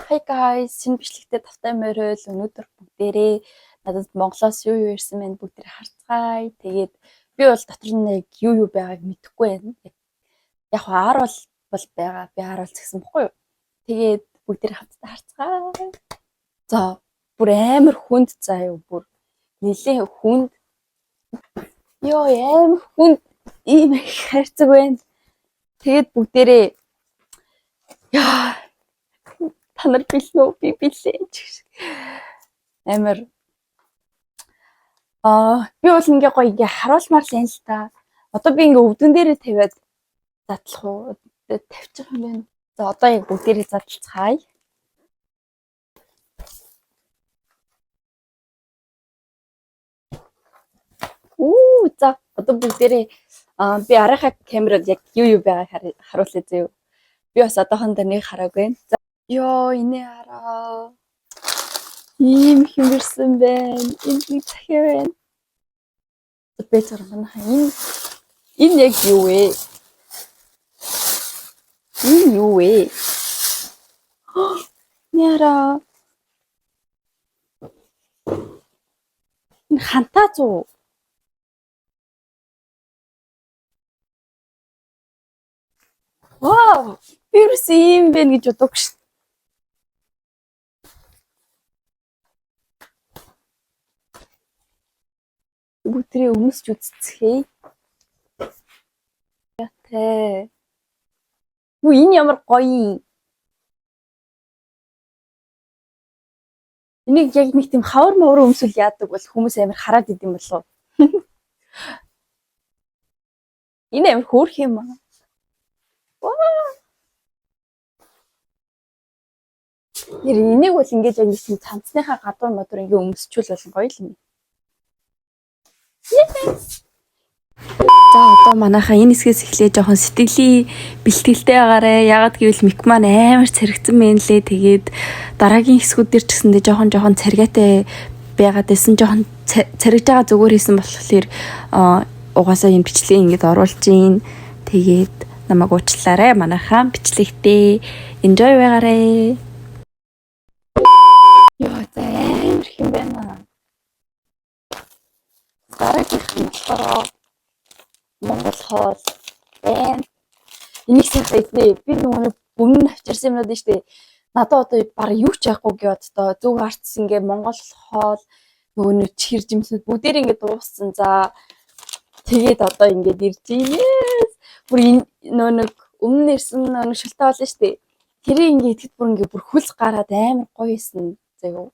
Hi guys, шинэ бичлэгтээ тавтай морил өнөөдөр бүгдээрээ надад Монголоос юу ирсэн бэ бүгдээ харцгаая. Тэгээд би бол дотор нь яг юу байгааг мэдэхгүй байна. Яг аар бол байгаа. Би аар бол згсэн бохгүй юу. Тэгээд бүгдээ хамтдаа харцгаая. За, бүр амар хүнд заа юу бүр нэлээ хүнд. Йоо амар хүнд ийм их хайрцаг байна. Тэгээд бүгдээрээ яа та нар бэлнэ үү? Би бэлээ ч амар би бол ингээ гоё ингээ харуулмаар л юм л та. Одоо би ингээ өвдөн дээрээ тавиад задлах уу? Тавьчих юм байна. За одоо яг бүгдээрээ задлцгаая. За одоо бүгдээрээ би арайхаа камерад яг юу байгааг харуулъя зөө. Би бас одоохондоо нэг хараагүй байна. За ёо инээ хараа. Ийм хэмэрсэн байна. Энэ нэг захиа байна. Би царманаа энэ яг юу вэ? Энэ юу вэ? Яра. Энэ хантаа зүү. Вау! Вирус ийм байна гэж бодогч. Бүгдрээ өмсч үзцгээе. Яатай. Юу энэ ямар гоё. Энийг яг нэг тийм хавар мавар өмсөл яадаг бол хүмүүс амар хараад идэм болов. Энэ амар хөөрх юм аа. Энийг бол ингэж яг нэг цанцныхаа гадуур модор ингээ өмсчүүл бол гоё л юм. За одоо манайхаа энэ хэсгээс эхлээ жоохон сэтгэлийн бэлтгэлтэй байгаарэ. Ягаад гэвэл мик маань амар царигдсан байна лээ. Тэгээд дараагийн хэсгүүд дээр ч гэсэндээ жоохон царигаатай байгаад байсан. Жоохон царигж байгаа зүгээр хийсэн болохоор угаасаа энэ бичлэгийг ингэж оруулж гин. Тэгээд намайг уучлаарай. Манайхаа бичлэгтээ enjoy байгаарэ. Яа за амар хэм байна. Дараагийнх нь болохоор Монгол хоол байна. Энийг сайн эзнээ. Би нөгөө өмнө авчирсан юмнууд нь штэ. Надад одоо баг юу ч яахгүй гэвд одоо зөв харц ингээ Монгол хоол нөгөө нэг чихэр жимсүүд бүгдээр ингээ дууссан. За тэгээд одоо ингээд ирж иймээс. Бүр нөгөө нэг өмнө ирсэн нөгөө шилтэй болно штэ. Тэрийг ингээ итгэд бүр ингээ бүр хөлс гараад амар гоё исэн. За юу.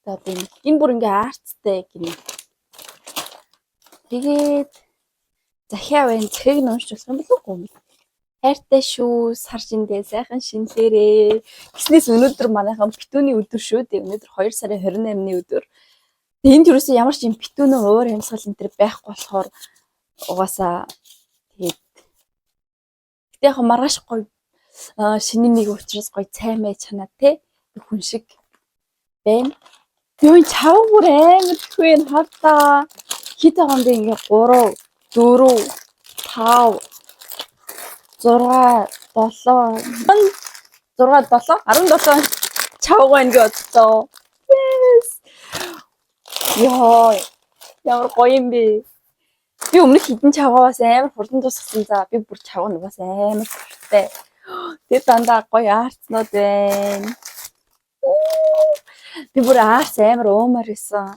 Одоо энэ бүр ингээ аарцтай гинэ. Тэгээд захиа байна. Захийг нь уншиж болох юм болов уу? Хайртай шүү. Сар шиндээ сайхан шинлээрээ. Гиснээс өнөөдөр манайхан битүүний өдөр шүү дээ. Өнөөдөр 2 сарын 28-ны өдөр. Энд юусэн ямар ч юм битүүнээ уур амьсгал энэ төр байхгүй болохоор угаасаа тэгээд яг маргааш гоё шинийн нэг учраас гоё цай мэй чанаа те хүн шиг байна. Юу чав бүр амар хвэн хатаа хит байгаа юм бэ ингээ 3 4 5 17 чавга байна гэж бодсон. Yes. Яа. Ямар гоё юм бэ? Би өмнөх хідэн чавгаас амар хурдан тусгасан. За би бүр чавга нугаас амар хэрэгтэй. Тэр дандаа гоё аарцнууд байна. Би бүр аарц амар уумаар исэн.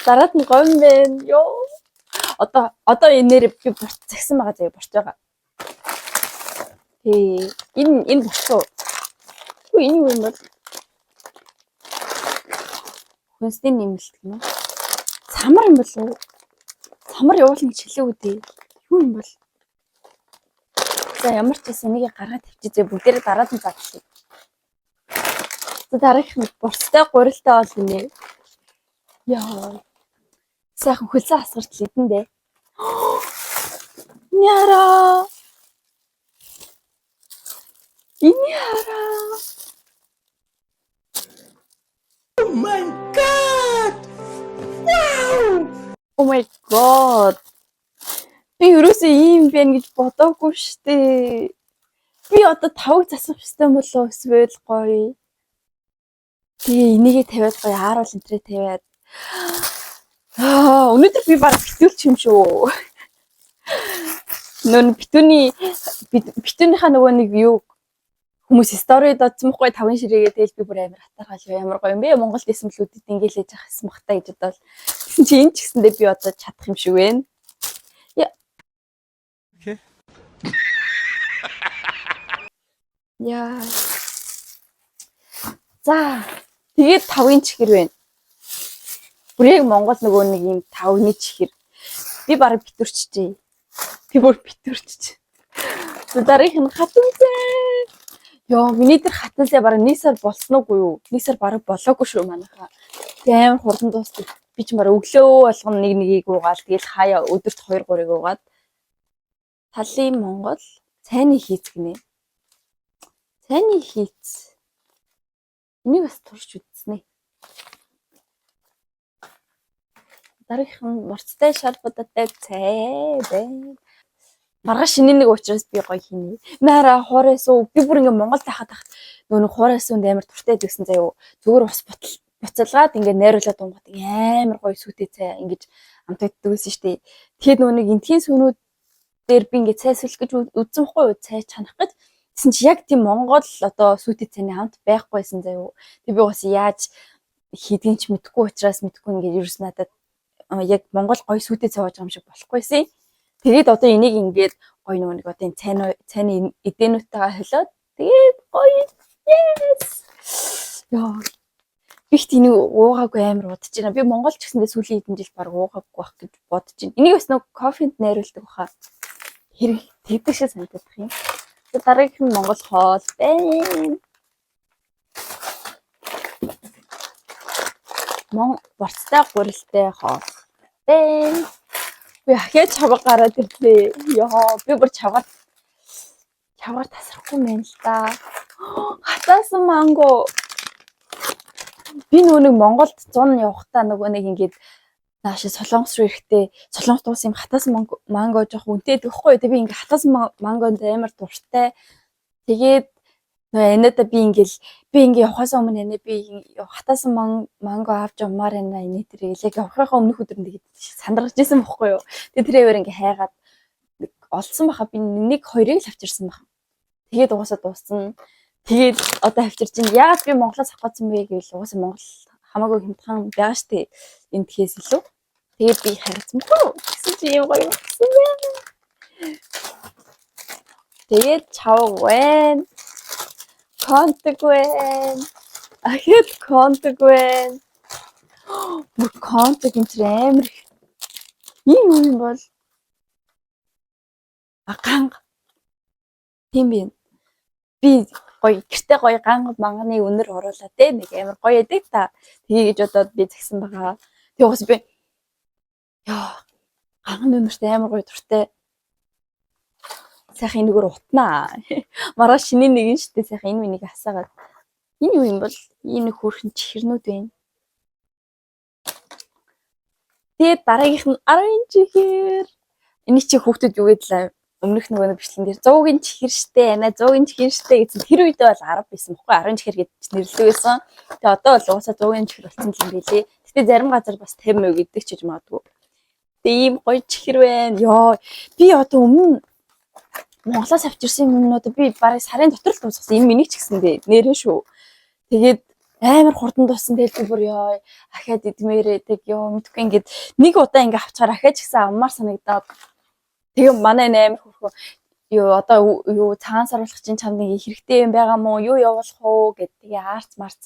Дараад нь гоё юм байна. Йоо. Одоо энээр би борт загсан байгаа заяа борт байгаа. Энэ борт уу? Юу энэ юу юм бол? Хүнсний нэмэлт гэнэ. Самар юм болов уу? Самар явуулна гэж хэлээгүй дээ. Юу юм бол? За ямар ч гэсэн энийг гаргаад тавьчих. Бүгдээрээ дараад нь задлаа. За дараагийнх нь борцтой гурилтай бол нэ. Яа. Сайхан хөлсөн асгарт л идэндээ. Няра. Иняра. Oh my god. Wow. Oh my god. Би ерөөсөө ийм байна гэж бодоогүй штэ. Би одоо 5-ыг засах хэрэгтэй юм болоо эсвэл гоё. Тэгээ энийгээ тавиад гоё ааруул энтрээ тавиад. Өнөөдөр би бараг битүүлч юм шүү. Нөө битүүнийхаа нөгөө нэг юу хүмүүс сторид оцсомхгүй 5 ширээгээ тэгэл би бүр амар хатархал ямар гоё юм бэ? Монголд исэн блүүдэд ингээл хийж явах гэсэн бахтай гэж бодвол тэгсэн чи энэ ч гэсэндээ би одоо чадах юм шиг байна. Окей. Яа. За, тэгээд 5-ын чихэр байна. Бүр яг Монгол нөгөө нэг юм 5-ны чихэр. Би бараг битүүрчжээ. Би бүр битүүрчж. Дараагийн нь хатанцай. Яа, миний дээр хатанцай бараг 1 сар болсон уугүй юу? 1 сар бараг болоогүй шүү манайхаа. Тэгээ амар хурдан дуусдаг. Би ч бараг өглөө болгоно нэг уугаал. Тэгэл хаяа өдөрт 2-3-ыг уугаад. Талын Монгол цайны хийц гинэ. Цайны хийц. Энийг бас турш үзснэ. Дараагийн нь морцтой шалбудатай цай байна. Маргааш шинэ нэг уучраас би гоё хийнэ. Наараа хуурайс уу. Би бүр ингээ Монголд байхад нөгөө хуурайс үнд амар туртай гэсэн заяа. Зүгээр ус буцалгаад ингээ найруулаад унгад амар гоё сүтээ цай ингэж амтагддаг гэсэн штеп. Тэгээд нөгөө нэг энтхийн сүнүүд дээр би ингээ цай сүлэх гэж үзсэн хгүй юу? Цай чанах гэж. Тэсэн чи яг тийм Монгол одоо сүтээ цайны хамт байхгүйсэн заяа. Тэг би бас яаж хийдгийг ч мэдэхгүй учраас мэдэхгүй ингээ ерөөс надад яг Монгол гоё сүтээ цай ууж байгаа юм шиг болохгүйсэн. Тэгээд одоо энийг ингээд гоё нэг одоо энэ цайны эдээнүүтэйгээ холиод тэгээд гоё yes. Яа. Бихт энийг уугаагүй амар удаж байна. Би Монгол ч гэсэндээ сүүлийн хэдэн жил баг уугаагүй байх гэж бодож байна. Энийг бас нэг кофенд найруулдаг баха. Хэрэг тэгдэг шиг санагдах юм. Дараагийн нь Монгол хоол байна. Борцтой гурилтай хоол байна. Би ахиад чавга гараад ирлээ. Яа, би бүр чавгаар тасрахгүй мэн л да. Хатаасан манго. Би нэг Монголд 100 явахдаа нөгөө нэг ингээд нааш Солонгос руу ирэхдээ Солонгос туус юм хатаасан манго жоох үнэтэй гэхгүй. Тэг би ингээд хатаасан мангонд амар дуртай. Тэгээд энэдэ би ингээ явахаас өмнө би хатаасан манго авч явмаар байна энэ тэрийг яг явахынхаа өмнөх өдөр нь тэгээд сандаргаж ирсэн бохгүй юу. Тэгээд тэрээр ингээ хайгаад олсон баха би 1-2-ыг л авчирсан баха. Тэгээд угаасаа дууссан. Тэгээд одоо авчирч ин яагаад би Монголоос авахгүйсэн бэ гэвэл угаасаа Монгол хамаагүй хямдхан байгаа штэ энэ тхээс илүү. Тэгээд би хайрцсан баха. Гэсэн чи юм гоё гэсэн байна. Тэгээд чав байна. Контэг байна. Ахиад контэг байна. Мөр контэг энэ амар юм бол ганга тийм би гоё гэртээ гоё ганга манганы өнөр оруулаад нэг амар гоё эдэг та. Тэгээ гэж бодоод би загсан байгаа. Тэгээ бас би яа ганганы өнөртэй амар гоё туртай. Сайхан энэгээр утнаа. Маргааш шинэ нэг нь штэ сайхан энэ минийг асаагаад. Энэ юу юм бол энэ хөөрхөн чихэрнүүд байна. Тэгээд дараагийнх нь 10 чихэр. Энийг чи хүүхдэд юу гэдэлээ өмнөх нөгөө бичлэн дээр 100-ын чихэр штэ. 100-ын чихэр штэ гэсэн тэр үед бол 10 байсан бохгүй 10 чихэр гэж нэрлэдэг байсан. Тэгээ одоо бол угаасаа 100-ын чихэр болсон юм билий. Гэтэ зарим газар бас 50% гэдэг ч гэж магадгүй. Тэгээ ийм гоё чихэр байна. Ёо би одоо өмнө Монголоос авчирсан юмнууд би барыг сарын дотор л дуусгасан. Энэ миний ч гэсэндээ нэрэн шүү. Тэгээд амар хурдан дууссан. Тэгээд би бүр ёо ахаад идмээрээ тэг ёо мэдгүй ингээд нэг удаа ингээ авчаар ахаад ч гэсэн аммаар санагдаад. Тэгээ манай амар хөрхөө ёо одоо юу цагаан саруулах чинь чамд ингээ хэрэгтэй юм байгаа мó юу явуулах уу гэд тэгээ аарц марц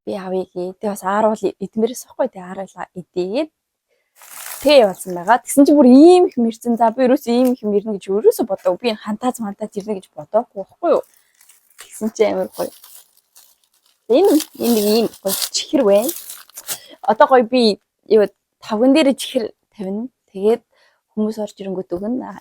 би авъя гээ. Тэгээ бас ааруул идмээрээс ихгүй тэгээ ааруулаа идээд тэгээ явуулсан байгаа. Тэгсэн чинь бүр ийм их мэрцэн. За би ерөөсөө ийм их мэрнэ гэж ерөөсөө бодоо. Би хантаац ирнэ гэж бодоогүй байхгүй юу? Тэгсэн чинь амар гоё. Энэ нэг ийм гоё чихэр байна. Одоо гоё би юу 5-ын дээр чихэр тавина. Тэгээд хүмүүс орж ирэнгүүт өгнө.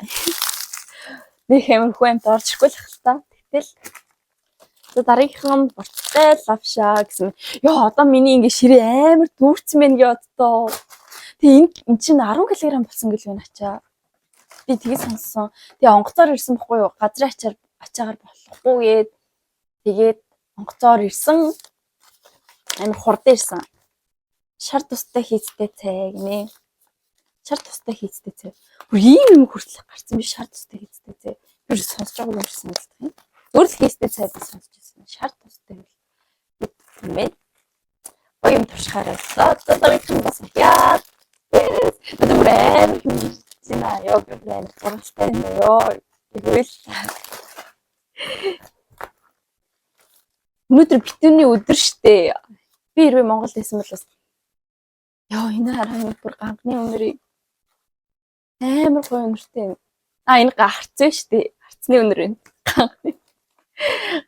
Нэг амар хүн амт орж ирэхгүй л хэл та. Тэгтэл дараагийнхан борцтой лавшаа гэсэн. Яа одоо миний ингээ ширээ амар дүүрсэн мэн гээ одоо. Тэгээ эн чинь 10 кг болсон гэлгүй начаа. Би тгий сонссон. Тэгээ онгоцоор ирсэн бохгүй юу? Газрын ачаар ачаагаар болохгүйгээд тэгээд онгоцоор ирсэн. Амар хурдан ирсэн. Шар тустай хийцтэй цай гинэ. Шар тустай хийцтэй цай. Бүр ийм юм хүртэл гарсан би шар тустай хийцтэй цай. Би сонсож байгаа юм шиг санагдах юм. Өөр л хийцтэй цай би сонсож байсан. Шар тустай юм бэ? Гоё юм туршихаар боллоо. Тэгээд юм бас яа. Тэрэм зина ёо гэн зурагтай ёо. Тэгвэл өнөөдөр битүүний өдөр штэ. Би хэрвээ Монголд байсан бол бас ёо энэ хараа бүр ганхны өнөрийг амар гоё өнөртэй. Энэ гарцсан штэ. Гарцны өнөр энэ.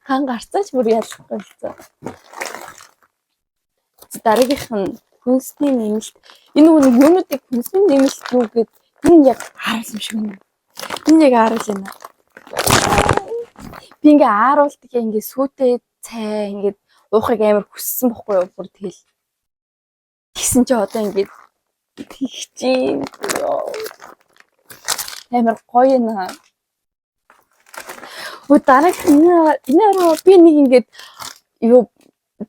Ган гарцаач бүр ялахгүй болцоо. Дараагийнх нь хүнсний нэмэлт. Энэ нэг юунуудыг хүнсний нэмэлт юу гэд энэ яг харуулсан юм шиг байна. Энэ яг харуул юм. Би ингээ ааруулдаг ингээ сүйтэй цай ингээ уухыг амар хүссэн бохгүй юу бүр тэгэл. Тэгсэн чи одоо ингээ тэгчийн амар гоё наа. Дараагийнх энэ би нэг ингээ юу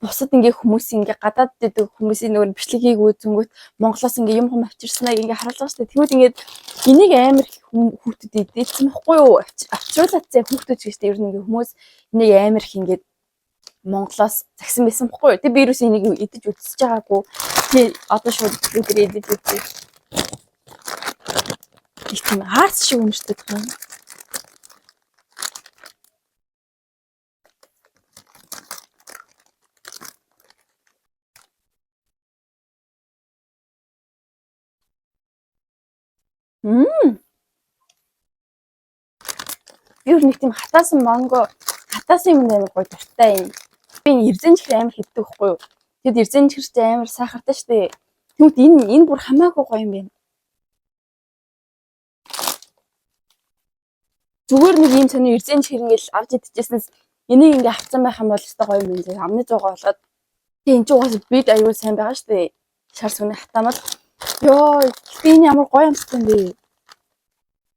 бусад ингээ хүмүүс ингээ гадаад дэдэг хүмүүсийн нөгөө бичлэгийг үзэнгүүт Монголоос ингээ юм авчирснаа ингээ харуулж байгаа шүү дээ. Тэгвэл ингээ энийг амар хүүхдэд идэлсэн байхгүй юу? Авчруулаад зэ хүүхдүүд ч гэжтэй ер нь ингээ хүмүүс энийг амар их ингээ Монголоос загсан байсан байхгүй юу? Тэг би ерөөс энийг идэж үзэж байгаагүй. Тэг одоо шууд өдөр идэж үзье. Их тийм хаарц шиг үнэртэй юм. Юу нэг тийм хатаасан манго, хатаасан юм байна гоё дуртай юм. Би эрзэн чихэр амар хэвдэг байхгүй юу? Тэгэд эрзэн чихэр ч амар сахартай штэ. Тэгмэд энэ бүр хамаагүй гоё юм байна. Зүгээр нэг юм сони эрзэн чихэр ингээл авч идчихсэнээс энийг ингээ авцсан байх юм бол өстой гоё юм зэ. Амны зугаа болоод. Тэг энэ ч угаас бид аюул сайн байгаа штэ. Шар сүний хатаамал. Йоо, энэ ямар гоё юмстай юм бэ?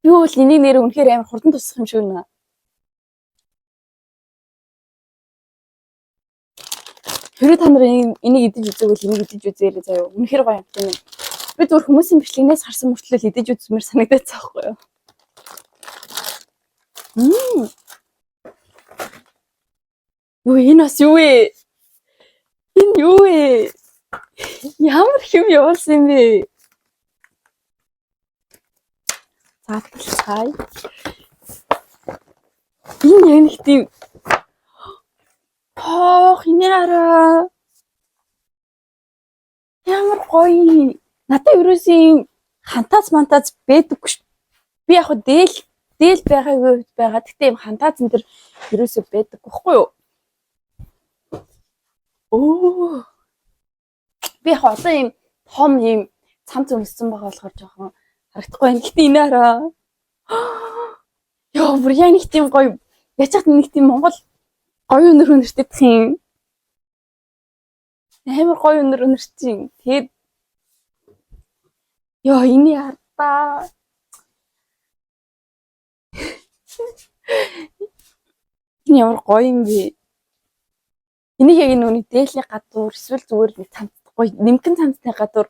Юу л энийг нэр үнэхээр амар хурдан тусах юм шиг нэ. Хэрэг та нар энийг идэж үзээгүй л энийг идэж үзээрэй заяа. Үнэхээр гоё юм тийм ээ. Би зүгээр хүмүүсийн бичлэгнээс харсан мөртлөө идэж үзмээр санагдаад байгаа байхгүй юу? Юу энэ бас юу вэ? Энэ юу вэ? Ямар хэм явуулсан юм бэ? Зааталцай. Энэ яг нэг тийм энэ хараа. Ямар гоё. Надад ерөөсөө хантаац мантаац байдаггүй ш. Би яг хөө дээл байгаагүй байгаа. Гэтэ юм хантаац энэ төр ерөөсөө байдаггүй байхгүй юу? Би яг одоо юм том юм цамц өмссөн байгаа болохоор жоохон харагдахгүй байна. Гэтэ энэ хараа. Йоо, бүр яг нэг тийм гоё. Яцгаад нэг тийм Монгол гоё өнөр өнөртэй юм. Амар гоё өнөр өнөртэй. Тэгээд ёо энэ ардаа. Энэ ямар гоё юм бэ? Энийг яг нүуний дээлийн гадуур эсвэл зүгээр нэг цамц гоё нэмгэн цамцтай гадуур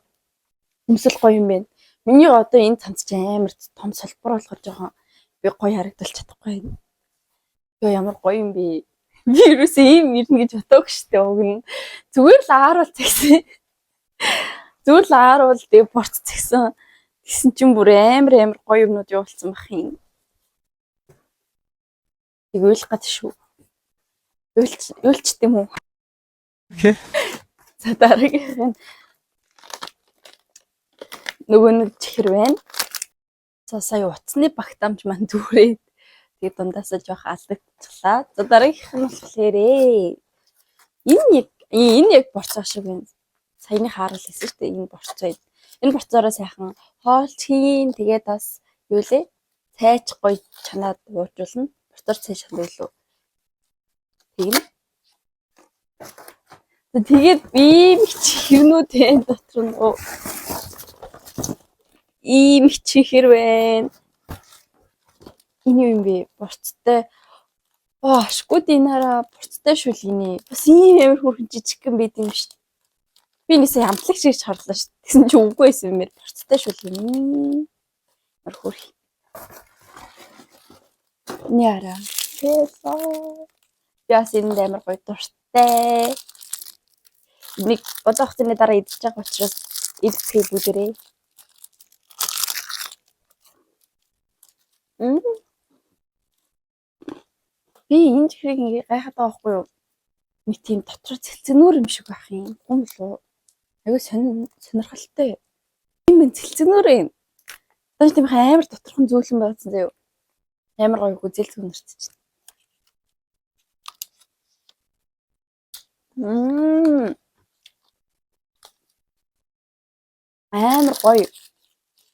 өмсөл гоё юм байна. Миний одоо энэ цамц ч амар том солбор болохоор жоохон би гоё харагдуулж чадахгүй байна. Ёо ямар гоё юм бэ? Би юусэн ийм ирнэ гэж бодоагүй штэ уг нь. Зүгээр л ааруул цэгсэн. Зүгээр л ааруул тэгээ борц цэгсэн. Тэгсэн чинь бүр амар гоё юмнууд явуулсан бах юм. Тэг уйлах гэж шүү. Уйлчт юм уу? Окей. За дараагийнх нь нөгөө нэг чихэр байна. За сая утасны багтаамж маань дүүрээд тэгээ дундаасаа жоох алдагдчихлаа. За дараагийнх нь болохоор энэ яг борцоо шиг байна. Саяны хаарал хийсэн шүү дээ. Энэ борцоо. Энэ борцоороо сайхан хоолч хийн. Тэгээд бас юу лээ? Цайч гоё чанаад ууржуулна. Борцоор цай шахдаг лөө. Тийм. Тэгээд ийм чихэрнүүд энэ дотор нь ийм чихэр байна. Энэ юу юм бэ? Борцтой Ашгүй динараа бурцтай шүлгиний. Бас ийм амар хүрхэн жижигхэн байд юм шүү. Би нээсээ ямтлаг шиг чарлаа шүү. Тэгсэн чи үгүй байсан юм яа бурцтай шүлгиний. Амар хүрх. Няра. Тэсо. Яс энэ амар гоё дуртай. Нэг бодох хэвчээ дараа идчихэж байгаа учраас идчихээ бүдэрээ. Би энэ чихрийг ингээ гайхаад байгаа байхгүй юу? Нэг тийм дотор цэлцэнүүр юм шиг байх юм. Гүн лөө. Аюу сонирхолтой. Тийм энэ цэлцэнүүр юм. Тань тийм амар доторхон зөөлөн байсан заяа. Амар гоё гүзэл зүнэрч чинь. Амар гоё.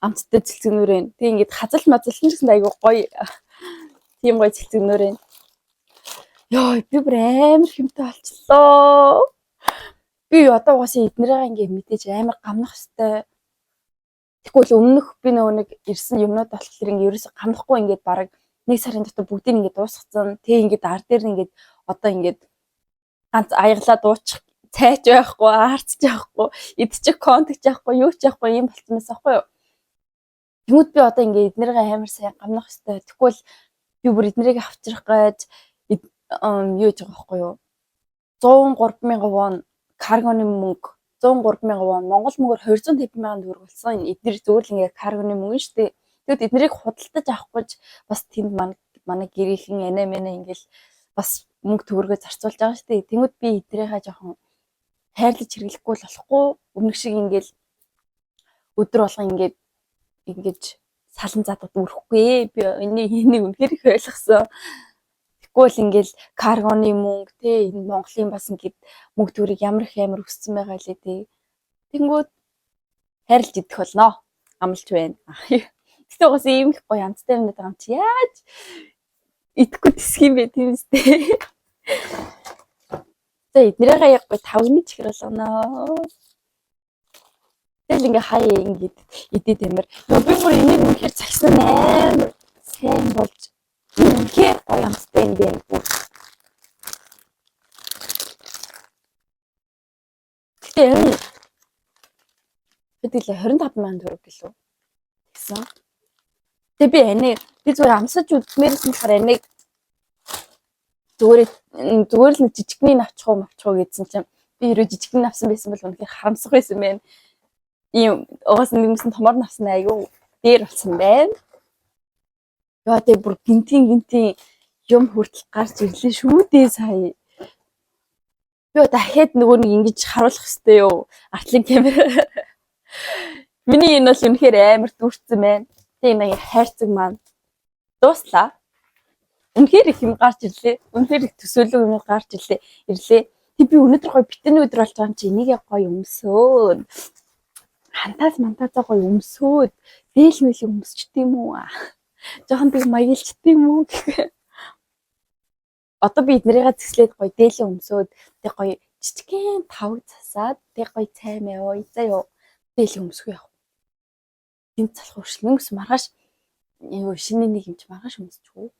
Амттай цэлцэнүүр юм. Тэг ингээд хазал мазалсан гэсэн айгу гоё. Тийм гоё цэлцэнүүр юм. Йоо, би бүр амар хэмтэй болчихлоо. Би одоо угаасаа эднэрээ ингээ мэдээж амар гамнах хэвээр. Тэгвэл өмнөх би нэг ирсэн юмнууд болохоор ингээ ерөөсө гамнахгүй ингээд бараг нэг сарын дотор бүгдийг ингээ дуусгацсан. Тэг ингээд ар дээр ингээд одоо ингээд ганц аяглаа дуучих цайч байхгүй, аарч байхгүй, идчих контакт байхгүй, юу ч байхгүй юм болцсон байсан байхгүй юу? Тэгмүүд би одоо ингээ эднэрээ амар сайн гамнах хэвээр. Тэгвэл би бүр эднэрийг авчрах гэж юу гэж байгаа байхгүй юу? 103,000 вон каргоны мөнгө 103,000 вон Монгол мөнгөөр 250,000 төгрөг болсон. Эдгээр зүгээр л ингээ каргоны мөнгө шүү дээ. Тэгэд эднэрийг худалдаж авах гэж бас тэнд манай гэрийнхэн анаа ингээл бас мөнгө төгрөгөө зарцуулж байгаа шүү дээ. Тэнгүүд би эднэрийнхаа жоохон хайрлаж хэрэглэхгүй л болохгүй. Өмнөх шиг ингээл өдөр болго ингэж салан задад үрхгүй. Би энийг үнэхээр их ойлгосон. Тэгвэл ингээл каргоны мөнгө те энэ Монголын бас ингээд мөнгө төгрөг ямар их амар өссөн байгаа лээ те. Тэнгүүд хайрлж идэх болно. Амлж байна. Тэгтээ угаас ийм их гоё амттай юм байгаа юм чи яаж идэхгүй тисэх юм бэ тийм үстэй. За эднэрээ яг гоё тавны чихэр болгоно. Тэгэл ингээ хаяа ингээд идээд амир. Би бүр энийг үнэхээр цагсан амар сайн болж үнэхээр гоё амттай юм байна. Гэтэ энэ хэдүүлээ 25,000 төгрөг гэлөө гэсэн. Тэгээ би зүгээр амсаж үзмээрсэн болохоор энийг зүгээр л жижигний авчих уу гэдсэн чинь би ерөө жижигний авсан байсан бол үнэхээр харамсах байсан байна. Ийм угаас нэгсэн томор навсан айгүй дээр болсон байна. Яа тэг бүр гинтийн юм хүртэл гарч ирлээ шүү дээ сая. Би дахиад нөгөө нэг ингэж харуулах хэрэгтэй юу? Артлын камер. Миний энэ бол үнэхээр амар дүүрсэн байна. Тэгээ нэг хайрцаг маань дууслаа. Үнэхээр их юм гарч ирлээ. Үнэхээр их төсөөлөг юм гарч ирлээ. Тэг би өнөөдөр гоё битэн өдөр болж байгаа юм чи энийг гоё өмсөөд. Хантаас мантаасаа гоё өмсөөд. Дээл мэл өмсчт юм уу? Жохон тэг маягилчт юм уу гэх. Одоо би эднэрийгээ зэслээд гоё дээлээ өмсөөд тэг гоё жижигхэн тав засаад тэг гоё цай маяа заяа дээлээ өмсгөө яах. Энд залах өршил мөнгөс маргааш шинэ нэг юм чи маргааш өмсчихв.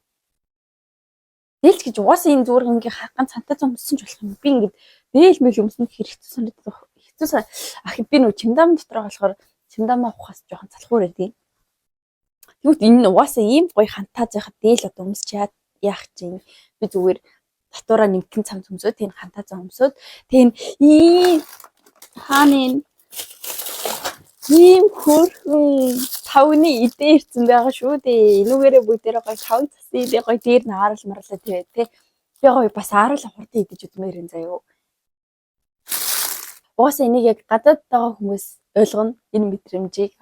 Дээлч гэж угаасаа энэ зүгээр ингээ ганц цантаа өмссөн ч болох юм. Би ингээ дээл мэл өмснөх хэрэгтэй санагдах. Ах би нөө чимдам дотор болохоор чимдамаа ухаас жоохон залхуур байдیں۔ Тэгвэл энэ угаасаа ийм гоё хантаа зайхад дээл одоо өмсчиад яах чинь би зүгээр татвараа нэмгэн цамц өмсөөд тийм хантаа зам өмсөөд тийм хааны ийм хөрхөн тавны идэ ирсэн байгаа шүү дээ. Энүүгээрээ бүгдээрээ гоё тав засыг гоё дээр нь аарал марлаа тий. Би гоё бас аарал хурдан идэж үдмээр юм заяа. Угаасаа энийг яг гадаад байгаа хүмүүс ойлгоно энэ мэдрэмжийг.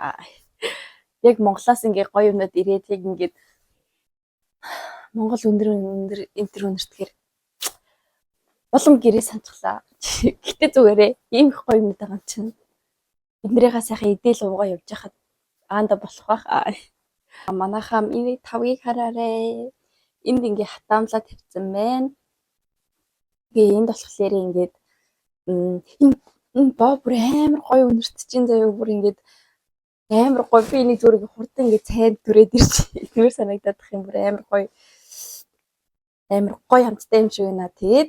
Яг Монголоос ингээ гоё юмнууд ирээд яг ингээд Монгол өндөр өнөртгөр улам гэрээ санацглаа. Гэтэ зүгээрээ ийм их гоё юмнууд байгаа юм чинь. Эднэрийнхээ сайхан идээл уугаа явж хахад аанда болох бах. Манайхаа энэ тавыг хараарэ. Энд ингээ хатаамлаа тавьсан байна. Тэгээ энд болохоор ингээд энэ боо бүр амар гоё өнөртчин заяа бүр ингээд амар гоё би энийг зүгээр хурдан ингээд цайд түрээд ирчих. Тэгвэр санагдаад их юм бүр амар гоё. амар гоё хамттай юм шиг байна. Тэгээд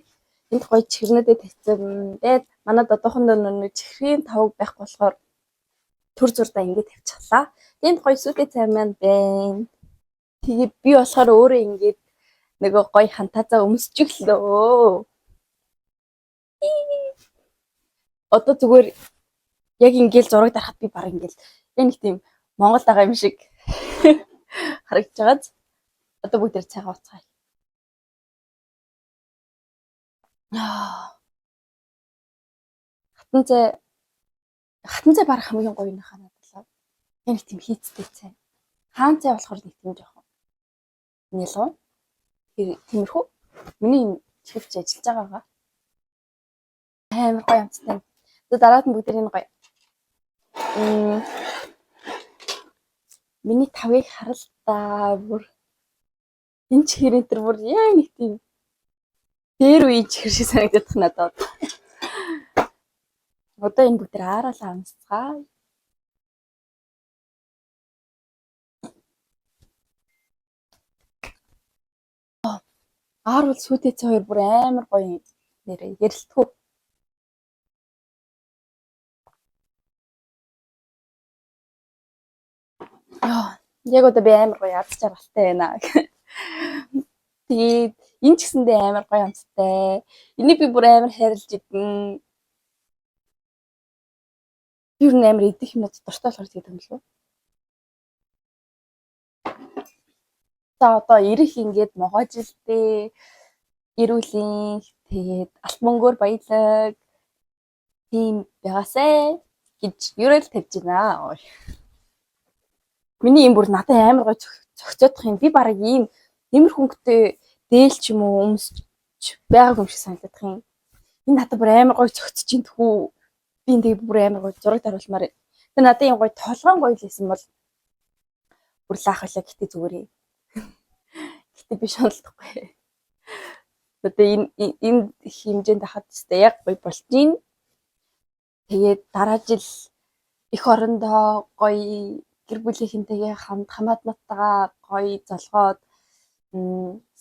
энд гоё чихрнүүдэд тавьсан. Тэгээд манад одоохондоо нэг чихрийн тавг байх болохоор төр зурдаа ингэж тавьчихлаа. Энд гоё сүдэ цай маань байна. Тэгээд би болохоор өөрөө ингэж нөгөө гоё хантаазаа өмсчихлөө. Одоо зүгээр яг ингээл зураг дарахад би баг ингээл нэг тийм Монгол байгаа юм шиг харагдаж байгааз. Одоо бүгд цайгаа уцгаая. Хатан цай барах хамгийн гоё нөхөр надад. Яг нэг тийм хийцтэй цай. Хаан цай болохоор нэг тийм жоохон нялгуу. Тиймэрхүү. Миний чивч ажиллаж байгаагаа. Амар гоё амттай. Дараад нь бүгд энэ гоё. Миний тавыг харал та бүр энэ чихрийн тэр бүр яг нэг тийм дээр үе чихэр шиг санагдах надад. Одоо энэ бүгд аараалаа амсцгаа. Аарвал сүтэц хоёр бүр амар гоё нэрээ ярилтгүй. Яг одоо би амар гоё ядч жаргалтай байна. Тэгээд энэ ч гэсэндээ амар гоё амттай. Энийг би бүр амар хайрлаж идэн. Юу н амар идэх юм дуртай болохоор тэгээд юм лөө. За одоо ирэх ингээд могоожилтээ ирүүлийн тэгээд алт мөнгөөр баялаг тийм байгаасай гэж юрэл тавьж байна. Миний юм бүр надад амар гоё цогцоодох юм. Би бараг ийм нэмэр хөнгөтэй дээл ч юм уу өмсч байгаагүй юм шиг санагдах юм. Энэ надад бүр амар гоё цогцож ин тхүү. Би энэ бүр амар гоё зураг даруулмаар. Тэгээ надад юм гоё толгоон гоё л байсан бол бүр лаах байлаа гэтээ зүгээрээ. Гэтээ би шаналдахгүй. Одоо энэ хэмжээнд хахад тест яг гоё болж гин. Тэгээд дараа жил эх орондоо гоё гэр бүлийнхэнтэйгээ хамт хамаатнуудтайгаа гоё золгоод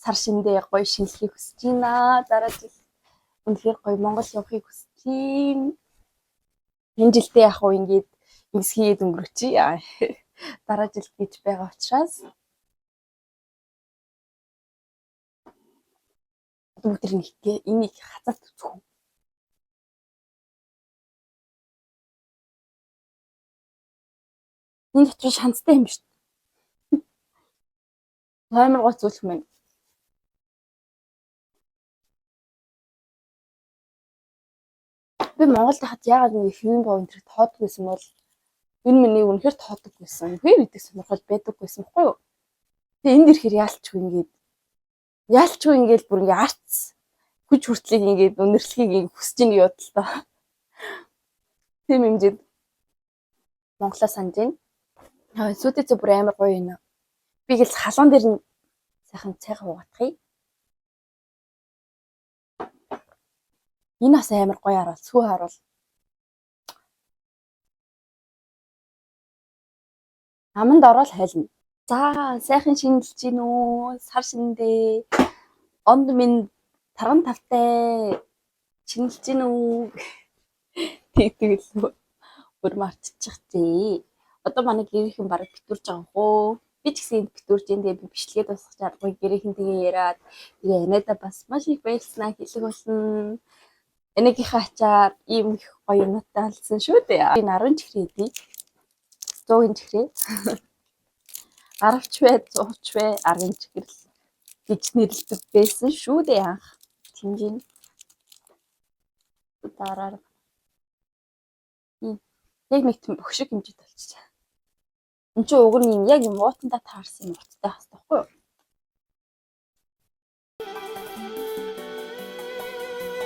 сар шиндээ гоё шинэлхийг хүсэж байна. Дараа жил үнэхээр гоё Монгол явахыг хүсэж байна. Энэ жилдээ яг уу ингээд ингэсгээд өнгөрөөчий. Дараа жил гэж байгаа учраас бүгд энийг хазаалт үзэх үү. Энэ дотор шанцтай юм шүү дээ. Амар гоо зүйлх юм. Би Монголд хат яагаад нэг хэвэн боо энэ тоодог байсан бол энэ миний үнэхээр тоодог байсан. Үнэхээр идэх сонирхол байдаг байсан байхгүй юу? Тэгээ энд ирэхээр яалчгүй ингээд бүр ингээд арц хүч хүртлийг ингээд өнөрлөхийг ингээд хүсэж ийн яваад л та. Тийм хэмжээд Монголоо санаж байна. Сүтэц бүр амар гоё юм. Би гэл халуун дээр нь сайхан цайгаа угаадахыг. Энэ бас амар гоё харуул, сүү харуул. Аманд ороод хайлна. За, сайхан шинэлж гин үү? Сар шиндээ. Онд минь тарган тавтай шинэлж гин үү? Тэгтэл бүр марцчих зээ. Одоо манай гэрийнхэн бараг битүүрж байгаа хөө. Би ч гэсэн битүүрж энэ би бичлэгээ дуусгах чадгүй гэрийнхэнтэйгээ яриад тэгээ анада бас маш их баярлснаа хэлэх болно. Энэгийнхээ ачаар ийм их гоё юмтай алсан шүү дээ. Энэ 10 чихрээ дээ. 100-ын чихрээ. 10ч вэ, 100ч вэ, 10 чихрэл гэж нэрлэдэг байсан шүү дээ анх. Тинжин. Дараа яг нэг тийм бөхшиг хэмжээд болчихсон. Энд чинь уг нь яг юм уутандаа таарсан юм уттай хас таахгүй юу?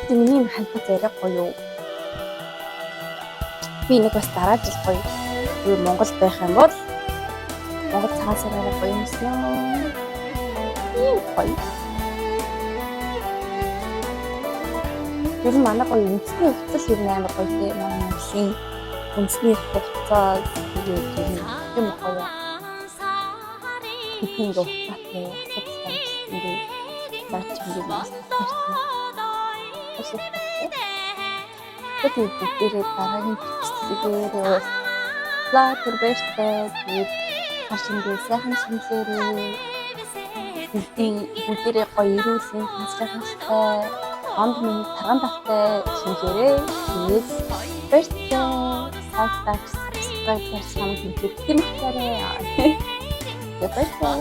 Миний хальтаа зэрэг гоё юу? Би нэг бас дараа жил гоё юу Монгол байх юм бол Монгол цаасаараа гоё юмсан. Ийм гоё. Ер нь манай гоё үндэсний хувцас ер нь амар гоё тийм Монголын үндэсний хувцас тэгээд юм гоё. Тэний хувцастай асуудалтай баач юм байна. Тэгээд бүгдээрээ дараагийн бичлэгээр лаа төрбөштэй тэгээд хашингээ сайхан шинжлэрээ бүгдээрээ гоё ирүүлсэн ханслагтай онд минь тарган тавтай шинжлэрээ тэгээд бэртээ сайтаа subscribe хийсэн юм хэлдэг юм байна. Тэгээд бэртээ